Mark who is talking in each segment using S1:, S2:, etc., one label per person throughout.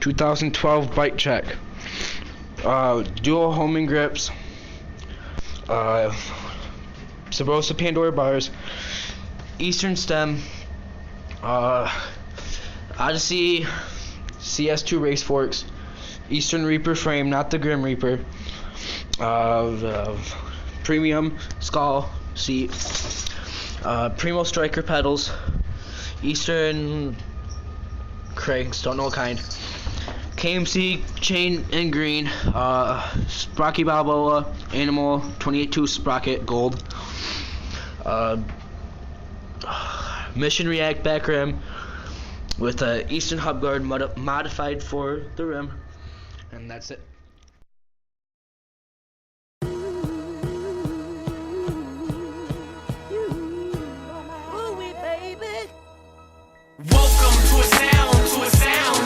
S1: 2012 bike check. Dual homing grips. Sabrosa Pandora bars. Eastern stem. Odyssey CS2 race forks. Eastern Reaper frame, not the Grim Reaper. The premium skull seat. Primo Striker pedals. Eastern cranks, don't know what kind. KMC chain in green. Sprocky Balboa Animal 28.2 sprocket gold. Mission React back rim with a Eastern hub guard modified for the rim, and that's it.
S2: Welcome to a sound,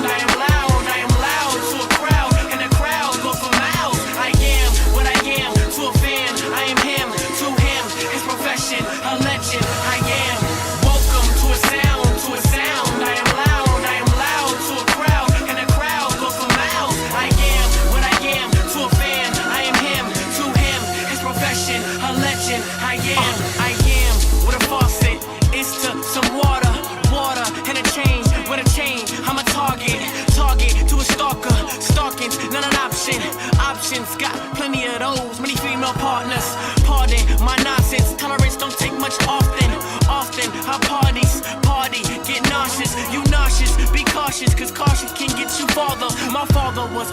S2: I am loud to a crowd, and the crowd goes for miles. I am what I am, to a fan, I am him, to him, his profession, a legend, I am. Welcome to a sound, I am loud to a crowd, and the crowd goes for miles. I am what I am, to a fan, I am him, to him, his profession, a legend, I am with a faucet, it's to some water, and a change, with a chain, I'm a target to a stalker, stalking's not an options, got plenty of those, many female partners, pardon my nonsense, tolerance don't take much often, I party, get nauseous, you nauseous, be cautious, cause caution can get you farther, my father was